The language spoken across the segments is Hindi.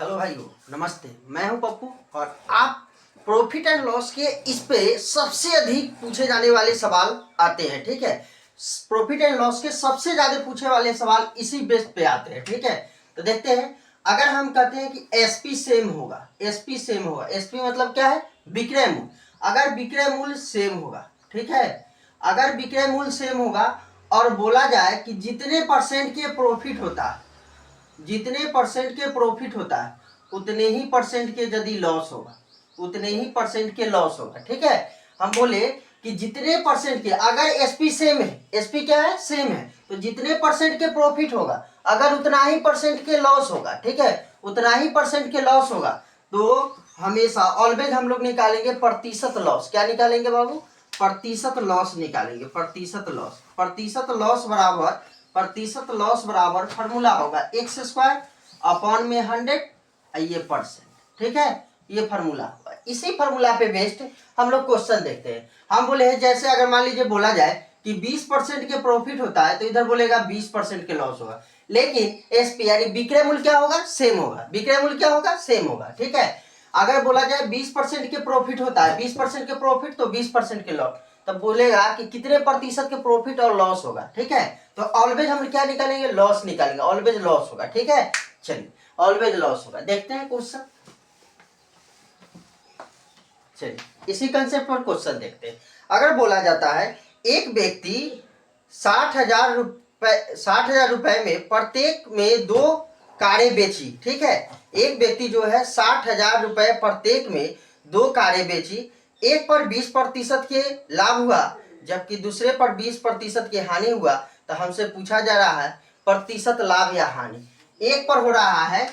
हेलो भाइयों, नमस्ते। मैं हूं पप्पू और आप प्रॉफिट एंड लॉस के इस पे सबसे अधिक पूछे जाने वाले सवाल आते हैं। ठीक है, प्रॉफिट एंड लॉस के सबसे ज्यादा पूछे वाले सवाल इसी बेस पे आते हैं। ठीक है, तो देखते हैं। अगर हम कहते हैं कि एसपी सेम होगा, एसपी सेम होगा, एसपी मतलब क्या है? विक्रय मूल्य। अगर विक्रय मूल्य सेम होगा, ठीक है, अगर विक्रय मूल्य सेम होगा और बोला जाए कि जितने परसेंट के प्रॉफिट होता है, जितने परसेंट के प्रॉफिट होता है उतने ही परसेंट के यदि लॉस होगा, उतने ही परसेंट के लॉस होगा। ठीक है, हम बोले कि जितने परसेंट के, अगर एसपी सेम है, एसपी क्या है? सेम है, तो जितने परसेंट के प्रॉफिट होगा अगर उतना ही परसेंट के लॉस होगा, ठीक है, उतना ही परसेंट के लॉस होगा, तो हमेशा ऑलवेज हम लोग निकालेंगे प्रतिशत लॉस। क्या निकालेंगे बाबू? प्रतिशत लॉस निकालेंगे। प्रतिशत लॉस, प्रतिशत लॉस बराबर, प्रतिशत लॉस बराबर फॉर्मूला होगा एक्स स्क्वायर अपॉन में 100 ये परसेंट। ठीक है, ये फॉर्मूला होगा। इसी फॉर्मूला पे बेस्ड हम लोग क्वेश्चन देखते हैं। हम बोले हैं जैसे अगर मान लीजिए बोला जाए कि 20% के प्रॉफिट होता है तो इधर बोलेगा 20% के लॉस होगा, लेकिन एसपी यानी विक्रय मूल्य क्या होगा? सेम होगा। विक्रय मूल्य क्या होगा? सेम होगा। ठीक है, अगर बोला जाए 20% के प्रॉफिट होता है, 20% के प्रॉफिट तो 20% के लॉस, तब बोलेगा कि कितने प्रतिशत के प्रॉफिट और लॉस होगा। ठीक है, तो ऑलवेज हम क्या निकालेंगे? लॉस निकालेंगे। ऑलवेज लॉस होगा। ठीक है, चलिए ऑलवेज लॉस होगा। देखते हैं क्वेश्चन। चलिए इसी कंसेप्ट पर क्वेश्चन देखते हैं। अगर बोला जाता है एक व्यक्ति 60,000 रुपए में प्रत्येक में 2 कारें बेची। ठीक है, एक व्यक्ति जो है 60,000 रुपए प्रत्येक में 2 कारें बेची। एक पर 20% के लाभ हुआ जबकि दूसरे पर 20% की हानि हुआ, तो हमसे पूछा जा रहा है प्रतिशत लाभ या हानि। एक पर हो रहा है,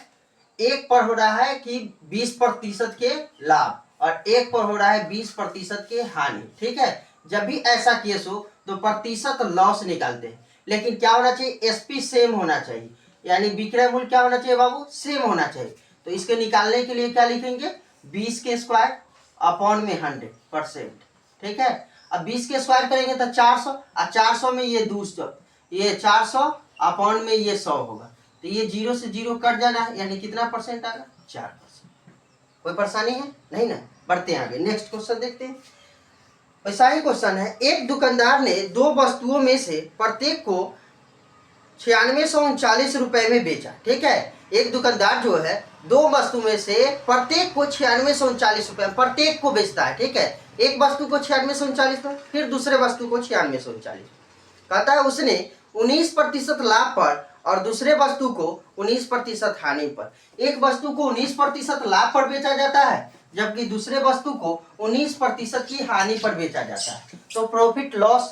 एक पर हो रहा है कि 20% के लाभ और एक पर हो रहा है 20% के हानि। ठीक है, जब भी ऐसा केस हो तो प्रतिशत लॉस निकालते हैं, लेकिन क्या होना चाहिए? एसपी सेम होना चाहिए, यानी विक्रय मूल्य क्या होना चाहिए बाबू? सेम होना चाहिए। तो इसके निकालने के लिए क्या लिखेंगे? 20 के स्क्वायर अपॉन में 100%। ठीक है, अब 20 के स्क्वायर करेंगे तो 400 और 400 में ये 200, ये 400 अपॉन में ये 100 होगा, तो ये 0 से 0 कट जाना है, यानी कितना परसेंट आएगा? 4%। कोई परेशानी है? नहीं ना। बढ़ते हैं आगे, नेक्स्ट क्वेश्चन देखते हैं। ऐसा ही क्वेश्चन है। एक दुकानदार ने 2 वस्तुओं में से प्रत्येक को 9639 में बेचा। ठीक है, एक दुकानदार जो है 2 वस्तु में से प्रत्येक को 9639 प्रत्येक को बेचता है। ठीक है, एक वस्तु को 9639 में, फिर दूसरे वस्तु को 9639। कहता है उसने 19% लाभ पर और दूसरे वस्तु को 19% हानि पर। एक वस्तु को 19% लाभ पर बेचा जाता है जबकि दूसरे वस्तु को 19% की हानि पर बेचा जाता है। तो प्रॉफिट लॉस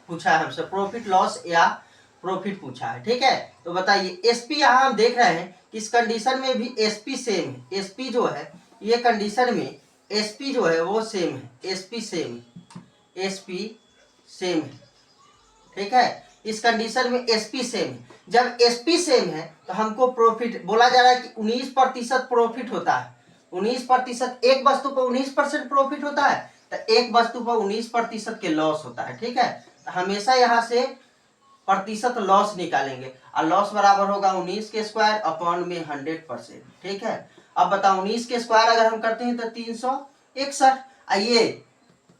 पूछा है हमसे, प्रॉफिट लॉस या प्रॉफिट पूछा है। ठीक है, तो बताइए एसपी यहाँ हम देख रहे हैं कि इस कंडीशन में भी एसपी सेम है। एसपी जो है ये कंडीशन में एसपी जो है वो सेम है, एसपी सेम, एसपी सेम है। ठीक है, इस कंडीशन में एसपी सेम है। जब एसपी सेम है तो हमको प्रॉफिट बोला जा रहा है कि 19% प्रॉफिट होता है। 19%, एक वस्तु पर 19% प्रॉफिट होता है तो एक वस्तु पर 19% के लॉस होता है। ठीक है, तो हमेशा यहाँ से प्रतिशत लॉस निकालेंगे और लॉस बराबर होगा 19 के स्क्वायर अपॉन में 100%। ठीक है, अब बताओ 19 के स्क्वायर अगर हम करते हैं तो 361। आइए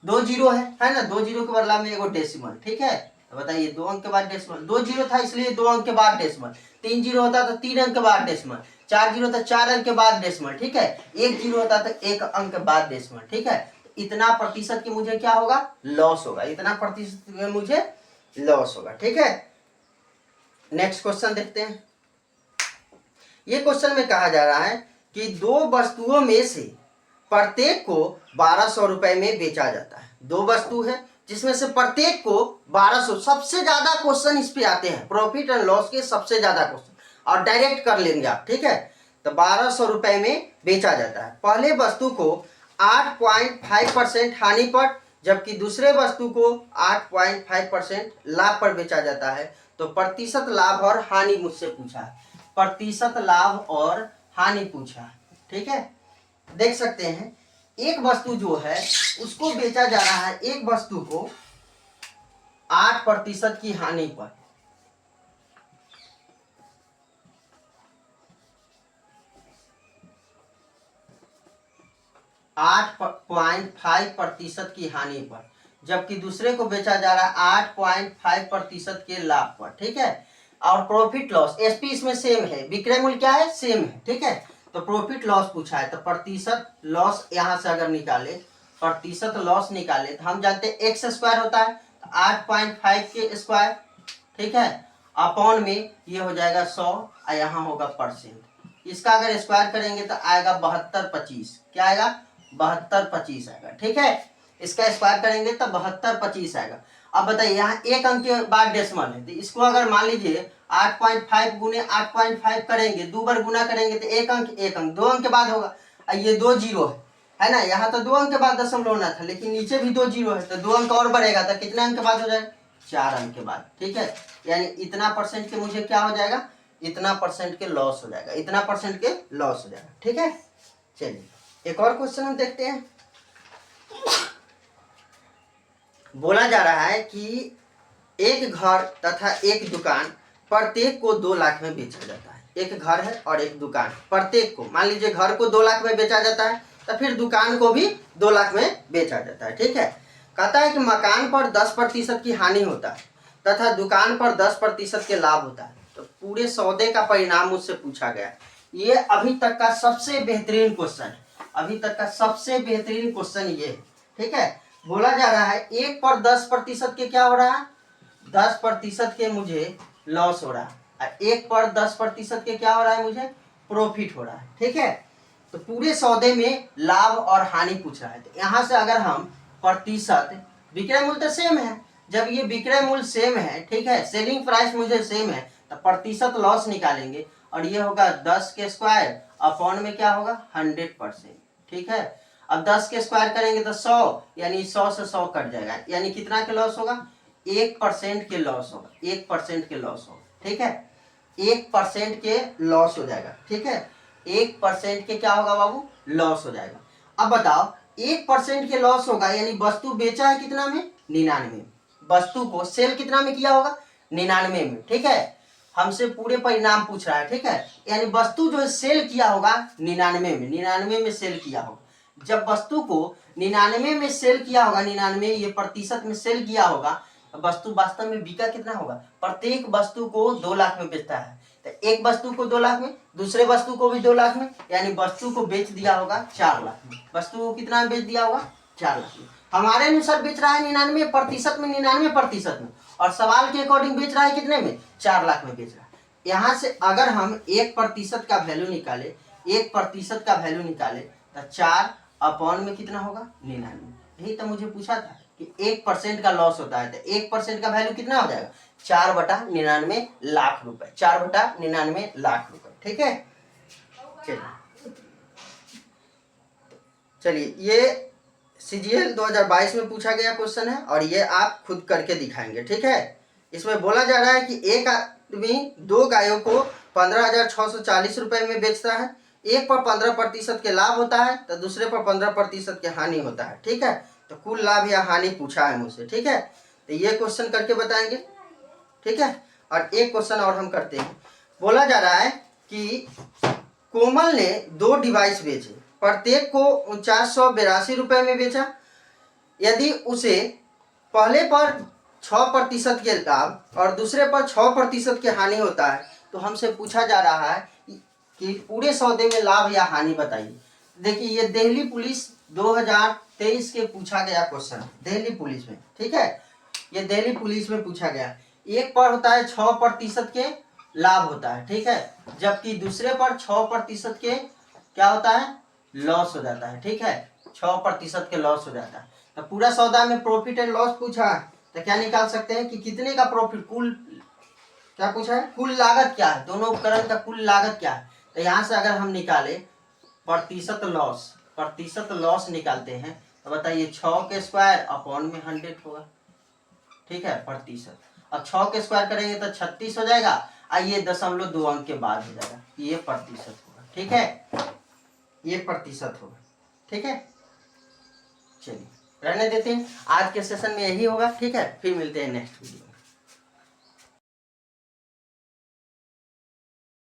2 जीरो है ना, 2 जीरो के बदला में एगो डेसिमल। ठीक है, तो बताइए 2 अंक के बाद डेसिमल, 2 जीरो था इसलिए 2 अंक के बाद डेसिमल, 3 जीरो होता तो 3 अंक के बाद डेसिमल, 4 जीरो तो 4 अंक के बाद डेसिमल। ठीक है, 1 जीरो होता तो 1 अंक के बाद डेसिमल। ठीक है, इतना प्रतिशत की मुझे क्या होगा? लॉस होगा। इतना प्रतिशत में मुझे लॉस होगा। ठीक है, नेक्स्ट क्वेश्चन देखते हैं। ये क्वेश्चन में कहा जा रहा है कि 2 वस्तुओं में से प्रत्येक को 1200 रुपए में बेचा जाता है। 2 वस्तु है जिसमें से प्रत्येक को 1200, सबसे ज्यादा क्वेश्चन इस पे आते हैं प्रॉफिट एंड लॉस के, सबसे ज्यादा क्वेश्चन, और डायरेक्ट कर लेंगे आप। ठीक है, तो 1200 रुपए में बेचा जाता है। पहले वस्तु को 8.5% हानि पर जबकि दूसरे वस्तु को 8.5% लाभ पर बेचा जाता है। तो प्रतिशत लाभ और हानि मुझसे पूछा है, प्रतिशत लाभ और हानि पूछा है। ठीक है, देख सकते हैं एक वस्तु जो है उसको बेचा जा रहा है, एक वस्तु को 8% की हानि पर। 8.5% की हानि पर, जबकि दूसरे को बेचा जा रहा है 8.5% के लाभ पर, ठीक है। और प्रॉफिट लॉस एसपी इसमें सेम है, विक्रय मूल्य क्या है, सेम है, ठीक है। तो प्रॉफिट लॉस पूछा है, तो प्रतिशत लॉस यहां से अगर निकाले, प्रतिशत लॉस निकाले, तो हम जानते हैं एक्स स्क्वायर होता है, 8.5 के स्क्वायर, ठीक है, अपॉन में ये हो जाएगा 100 और यहाँ होगा परसेंट। इसका अगर स्क्वायर करेंगे तो आएगा 7225, क्या आएगा, 7225 आएगा, ठीक है। इसका स्क्वायर करेंगे तो 7225 आएगा। अब बताइए यहाँ एक अंक के बाद डेसिमल है, तो इसको अगर मान लीजिए 8.5 गुने 8.5 करेंगे, 2 बार गुना करेंगे तो एक अंक 2 अंक के बाद होगा, और ये 2 जीरो है ना, यहाँ तो 2 अंक के बाद दशमलव होना था, लेकिन नीचे भी 2 जीरो है, तो 2 अंक और बढ़ेगा, तो कितने अंक के बाद हो जाएगा, 4 अंक के बाद, ठीक है। यानी इतना परसेंट के मुझे क्या हो जाएगा, इतना परसेंट के लॉस हो जाएगा, इतना परसेंट के लॉस हो जाएगा, ठीक है। चलिए एक और क्वेश्चन हम देखते हैं। बोला जा रहा है कि एक घर तथा एक दुकान प्रत्येक को 2 लाख में बेचा जाता है। एक घर है और एक दुकान, प्रत्येक को, मान लीजिए घर को 2 लाख में बेचा जाता है, तो फिर दुकान को भी 2 लाख में बेचा जाता है, ठीक है। कहता है कि मकान पर 10% की हानि होता है तथा दुकान पर 10% के लाभ होता है। तो पूरे सौदे का परिणाम मुझसे पूछा गया। ये अभी तक का सबसे बेहतरीन क्वेश्चन है, अभी तक का सबसे बेहतरीन क्वेश्चन ये है, ठीक है। बोला जा रहा है 1 पर 10% के क्या हो रहा है, 10% के मुझे लॉस हो रहा है, और 1 पर 10% के क्या हो रहा है, मुझे प्रॉफिट हो रहा है, ठीक है। तो पूरे सौदे में लाभ और हानि पूछ रहा है, तो यहाँ से अगर हम प्रतिशत, विक्रय मूल्य तो सेम है, जब ये विक्रय मूल्य सेम है, ठीक है, सेलिंग प्राइस मुझे सेम है, तो प्रतिशत लॉस निकालेंगे, और ये होगा 10 के स्क्वायर अपॉन में क्या होगा 100%, ठीक है। अब 10 के स्क्वायर करेंगे तो 100, यानी 100 से 100 कट जाएगा, यानी कितना के लॉस होगा, 1% के लॉस होगा, 1% के लॉस होगा, ठीक है, 1% के लॉस हो जाएगा, ठीक है। 1% के क्या होगा बाबू, लॉस हो जाएगा। अब बताओ 1% के लॉस होगा, यानी वस्तु बेचा है कितना में, 99, वस्तु को सेल कितना में किया होगा, 99 में, ठीक है। हमसे पूरे परिणाम पूछ रहा है, ठीक है, यानी वस्तु जो है सेल किया होगा 99 में, 99 में सेल किया होगा। जब वस्तु को 99 में सेल किया होगा, 99 ये प्रतिशत में सेल किया होगा, वस्तु वास्तव में बिका कितना होगा, प्रत्येक वस्तु को 2 लाख में बेचता है, तो एक वस्तु को 2 लाख में, दूसरे वस्तु को भी 2 लाख में, यानी वस्तु को बेच दिया होगा 4 लाख में, वस्तु को कितना में बेच दिया होगा, 4 लाख में। हमारे अनुसार बेच रहा है 99% में, 99% में, और सवाल के अकॉर्डिंग बेच रहा है कितने में, 4 लाख में बेच रहा है। यहाँ से अगर हम 1% का वैल्यू निकाले, 1% का वैल्यू निकाले, तो 4 अपॉन में कितना होगा 99, यही तो मुझे पूछा था कि 1% का लॉस होता है, तो 1% का वैल्यू कितना हो जाएगा, 4/99 लाख रुपए, 4/99 लाख रुपए, ठीक है। चलिए ये सीजीएल 2022 में पूछा गया क्वेश्चन है, और ये आप खुद करके दिखाएंगे, ठीक है। इसमें बोला जा रहा है कि एक आदमी 2 गायों को 15,640 रुपए में बेचता है, एक पर 15% के लाभ होता है, तो दूसरे पर 15% के हानि होता है, ठीक है। तो कुल लाभ या हानि पूछा है मुझसे, ठीक है। तो ये क्वेश्चन करके बताएंगे, ठीक है। और एक क्वेश्चन और हम करते हैं। बोला जा रहा है कि कोमल ने 2 डिवाइस बेचे, प्रत्येक को 4982 रुपए में बेचा। यदि उसे पहले पर 6% के लाभ और दूसरे पर 6% के हानि होता है, तो हमसे पूछा जा रहा है कि पूरे सौदे में लाभ या हानि बताइए। देखिए ये दिल्ली पुलिस 2023 के पूछा गया क्वेश्चन, दिल्ली पुलिस में, ठीक है, ये दिल्ली पुलिस में पूछा गया। एक पर होता है 6% के लाभ होता है, ठीक है, जबकि दूसरे पर 6% के क्या होता है, लॉस हो जाता है, ठीक है, 6% के लॉस हो जाता है। तो पूरा सौदा में प्रॉफिट एंड लॉस पूछा है, तो क्या निकाल सकते हैं कि कितने का प्रॉफिट, कुल क्या पूछा है, कुल लागत क्या है, दोनों उपकरण का कुल लागत क्या है। तो यहाँ से अगर हम निकाले प्रतिशत लॉस निकालते हैं, तो बताइए 6 के स्क्वायर अपॉन में 100 होगा, ठीक है, प्रतिशत। अब 6 के स्क्वायर करेंगे तो 36 हो जाएगा, और ये 0.2 अंक के बाद हो जाएगा, ये प्रतिशत होगा, ठीक है, ये प्रतिशत होगा, ठीक है। चलिए रहने देते हैं, आज के सेशन में यही होगा, ठीक है, फिर मिलते हैं नेक्स्ट वीडियो में।